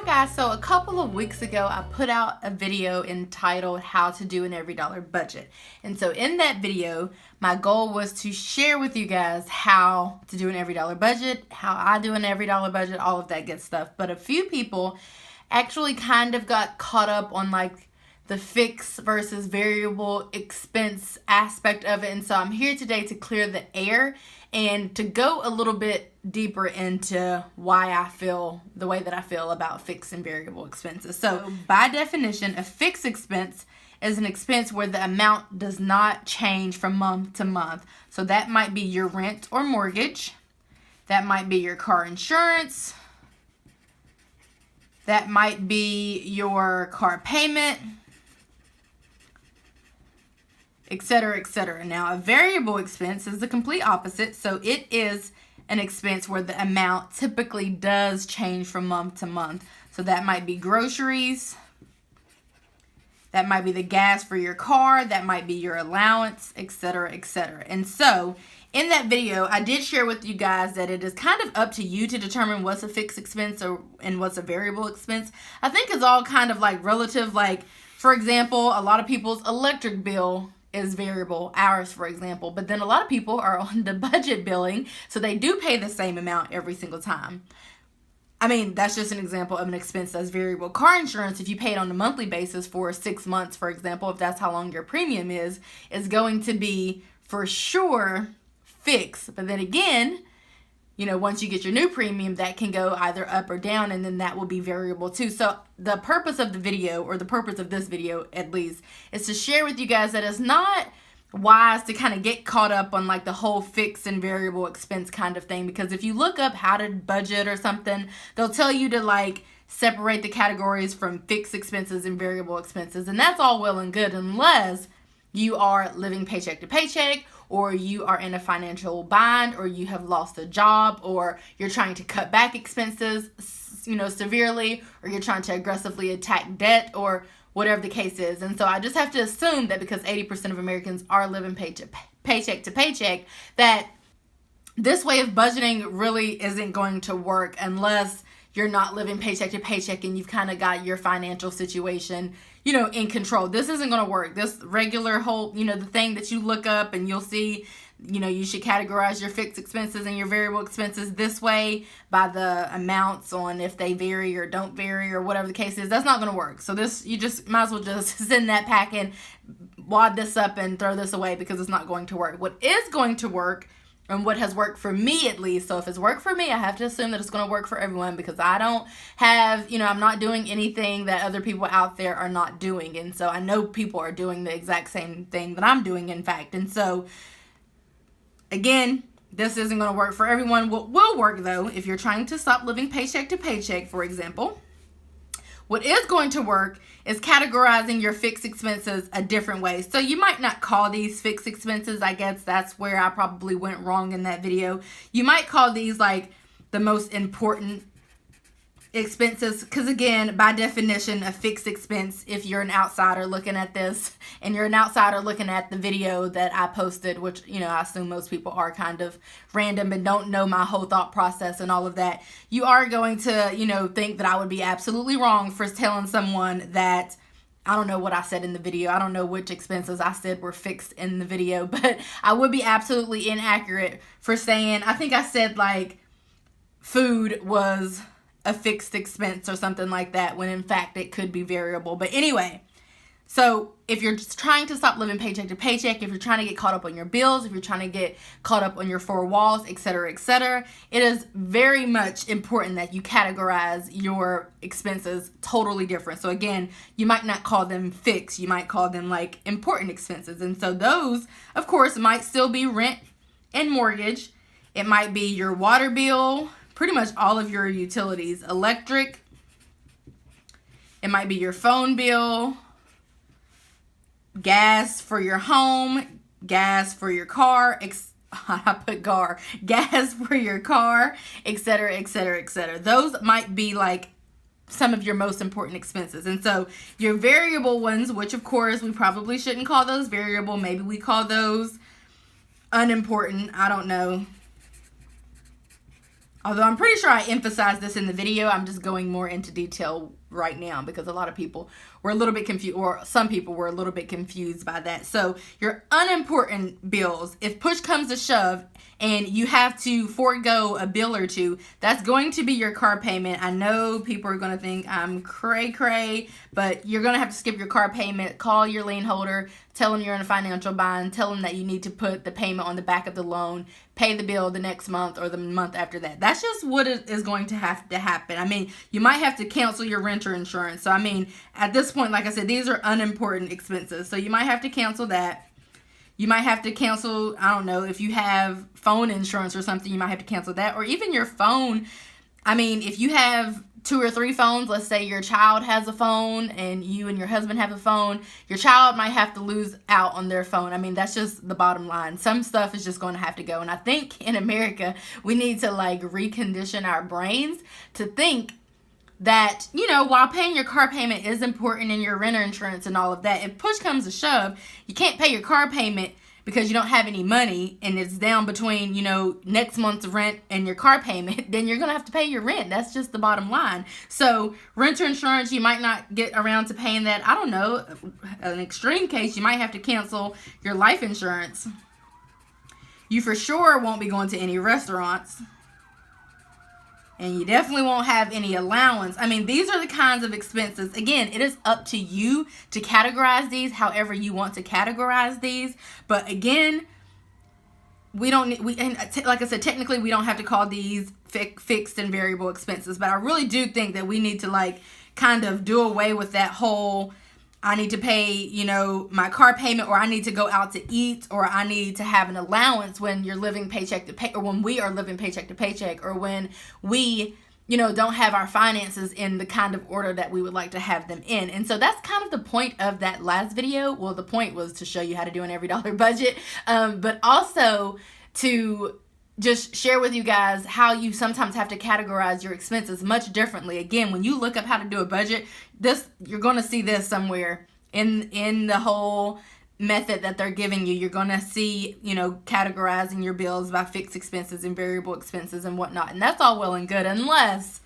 guys, so a couple of weeks ago I put out a video entitled How to Do an Every Dollar Budget. And so in that video, my goal was to share with you guys how to do an every dollar budget, how I do an every dollar budget, all of that good stuff. But a few people actually kind of got caught up on like the fixed versus variable expense aspect of it. And so I'm here today to clear the air and to go a little bit deeper into why I feel the way that I feel about fixed and variable expenses. So by definition, a fixed expense is an expense where the amount does not change from month to month. So that might be your rent or mortgage. That might be your car insurance. That might be your car payment, etc., etc. Now, a variable expense is the complete opposite. So it is an expense where the amount typically does change from month to month. So that might be groceries. That might be the gas for your car. That might be your allowance, etc., etc. And so in that video, I did share with you guys that it is kind of up to you to determine what's a fixed expense and what's a variable expense. I think it's all kind of like relative. Like, for example, a lot of people's electric bill is variable, ours for example, but then a lot of people are on the budget billing, so they do pay the same amount every single time. I mean, that's just an example of an expense that's variable. Car insurance, if you pay it on a monthly basis for 6 months, for example, if that's how long your premium is going to be for sure fixed. But then again, you know, once you get your new premium, that can go either up or down, and then that will be variable too. So the purpose of the video, or the purpose of this video at least, is to share with you guys that it's not wise to kind of get caught up on like the whole fixed and variable expense kind of thing. Because if you look up how to budget or something, they'll tell you to like separate the categories from fixed expenses and variable expenses. And that's all well and good unless you are living paycheck to paycheck, or you are in a financial bind, or you have lost a job, or you're trying to cut back expenses, you know, severely, or you're trying to aggressively attack debt, or whatever the case is. And so I just have to assume that because 80% of Americans are living paycheck to paycheck, that this way of budgeting really isn't going to work unless you're not living paycheck to paycheck and you've kind of got your financial situation, you know, in control. This isn't going to work. This regular whole, you know, the thing that you look up and you'll see, you know, you should categorize your fixed expenses and your variable expenses this way by the amounts on if they vary or don't vary or whatever the case is. That's not going to work. So this, you just might as well just send that pack and wad this up and throw this away, because it's not going to work. What is going to work, and what has worked for me at least, so if it's worked for me, I have to assume that it's going to work for everyone, because I don't have, you know, I'm not doing anything that other people out there are not doing. And so I know people are doing the exact same thing that I'm doing, in fact. And so, again, this isn't going to work for everyone. What will work, though, if you're trying to stop living paycheck to paycheck, for example, what is going to work is categorizing your fixed expenses a different way. So you might not call these fixed expenses. I guess that's where I probably went wrong in that video. You might call these like the most important expenses, because again, by definition, a fixed expense, if you're an outsider looking at this and you're an outsider looking at the video that I posted, which, you know, I assume most people are kind of random and don't know my whole thought process and all of that, you are going to, you know, think that I would be absolutely wrong for telling someone that, I don't know what I said in the video. I don't know which expenses I said were fixed in the video, but I would be absolutely inaccurate for saying, I think I said like food was a fixed expense or something like that, when in fact it could be variable. But anyway, so if you're just trying to stop living paycheck to paycheck, if you're trying to get caught up on your bills, if you're trying to get caught up on your four walls, etc., etc., it is very much important that you categorize your expenses totally different. So again, you might not call them fixed, you might call them like important expenses. And so those, of course, might still be rent and mortgage. It might be your water bill, pretty much all of your utilities, electric. It might be your phone bill, gas for your home, gas for your car, I put car, gas for your car, etc., etc., etc. Those might be like some of your most important expenses. And so your variable ones, which of course we probably shouldn't call those variable, maybe we call those unimportant, I don't know. Although I'm pretty sure I emphasized this in the video, I'm just going more into detail right now because a lot of people were a little bit confused, or some people were a little bit confused by that. So your unimportant bills, if push comes to shove and you have to forego a bill or two, that's going to be your car payment. I know people are going to think I'm cray, but you're going to have to skip your car payment. Call your lien holder, tell them you're in a financial bind, tell them that you need to put the payment on the back of the loan, pay the bill the next month or the month after that. That's just what is going to have to happen. I mean, you might have to cancel your renter insurance. So, I mean, at this point, like I said, these are unimportant expenses. So you might have to cancel that. You might have to cancel, I don't know, if you have phone insurance or something, you might have to cancel that. Or even your phone. I mean, if you have 2 or 3 phones, let's say your child has a phone and you and your husband have a phone, your child might have to lose out on their phone. I mean, that's just the bottom line. Some stuff is just going to have to go. And I think in America, we need to like recondition our brains to think that, you know, while paying your car payment is important and your renter insurance and all of that, if push comes to shove, you can't pay your car payment because you don't have any money and it's down between, you know, next month's rent and your car payment, then you're going to have to pay your rent. That's just the bottom line. So renter insurance, you might not get around to paying that. I don't know. An extreme case, you might have to cancel your life insurance. You for sure won't be going to any restaurants. And you definitely won't have any allowance. I mean, these are the kinds of expenses. Again, it is up to you to categorize these however you want to categorize these. But again, like I said, technically we don't have to call these fixed and variable expenses. But I really do think that we need to like kind of do away with that whole, I need to pay, you know, my car payment, or I need to go out to eat, or I need to have an allowance when you're living paycheck to pay, or when we are living paycheck to paycheck, or when we, you know, don't have our finances in the kind of order that we would like to have them in. And so that's kind of the point of that last video. Well, the point was to show you how to do an every dollar budget, but also to just share with you guys how you sometimes have to categorize your expenses much differently. Again, when you look up how to do a budget, you're going to see this somewhere in the whole method that they're giving you. You're going to see, you know, categorizing your bills by fixed expenses and variable expenses and whatnot. And that's all well and good unless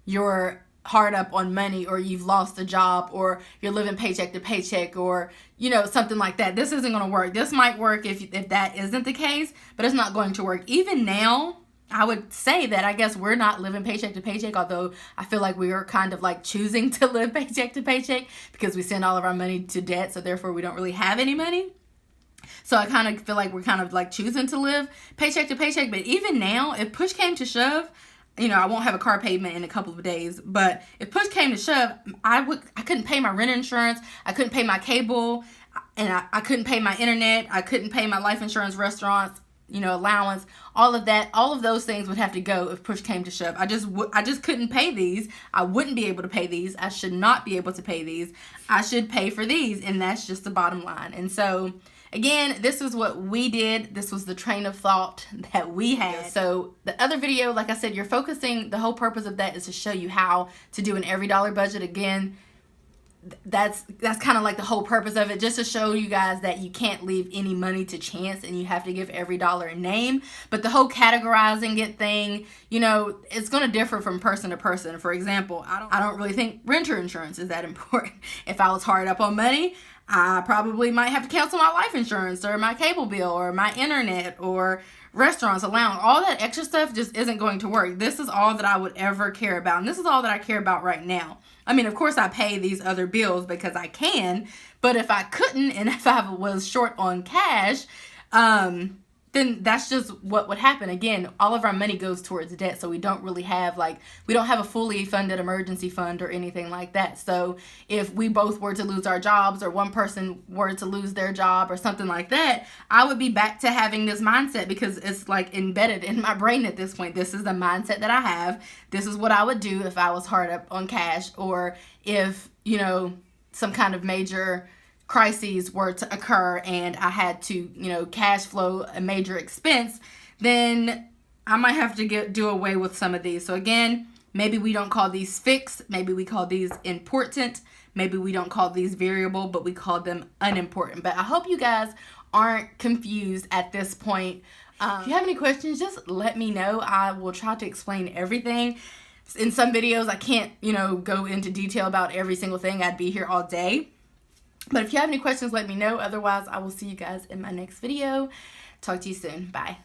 you're hard up on money, or you've lost a job, or you're living paycheck to paycheck, or, you know, something like that. This isn't going to work. This might work if that isn't the case, but it's not going to work. Even now, I would say that I guess we're not living paycheck to paycheck, although I feel like we are kind of like choosing to live paycheck to paycheck because we send all of our money to debt, so therefore we don't really have any money. So I kind of feel like we're kind of like choosing to live paycheck to paycheck. But even now, if push came to shove, you know, I won't have a car payment in a couple of days, but if push came to shove, I couldn't pay my rent insurance, I couldn't pay my cable, and I couldn't pay my internet, I couldn't pay my life insurance, restaurants, you know, allowance, all of that, all of those things would have to go if push came to shove. I just couldn't pay these. I wouldn't be able to pay these. I should not be able to pay these. I should pay for these, and that's just the bottom line. And so, again, this is what we did. This was the train of thought that we had. So the other video, like I said, you're focusing, the whole purpose of that is to show you how to do an every dollar budget. Again, that's kind of like the whole purpose of it, just to show you guys that you can't leave any money to chance and you have to give every dollar a name. But the whole categorizing it thing, you know, it's going to differ from person to person. For example, I don't really think renter insurance is that important. If I was hard up on money, I probably might have to cancel my life insurance or my cable bill or my internet or restaurants, allowance. All that extra stuff just isn't going to work. This is all that I would ever care about. And this is all that I care about right now. I mean, of course, I pay these other bills because I can. But if I couldn't, and if I was short on cash, then that's just what would happen. Again, all of our money goes towards debt, so we don't really have we don't have a fully funded emergency fund or anything like that. So if we both were to lose our jobs, or one person were to lose their job or something like that, I would be back to having this mindset because it's like embedded in my brain at this point. This is the mindset that I have. This is what I would do if I was hard up on cash, or if, you know, some kind of major crises were to occur and I had to, you know, cash flow a major expense, then I might have to do away with some of these. So again, maybe we don't call these fixed, maybe we call these important, maybe we don't call these variable, but we call them unimportant. But I hope you guys aren't confused at this point. If you have any questions, just let me know. I will try to explain everything. In some videos, I can't, go into detail about every single thing. I'd be here all day. But if you have any questions, let me know. Otherwise, I will see you guys in my next video. Talk to you soon. Bye.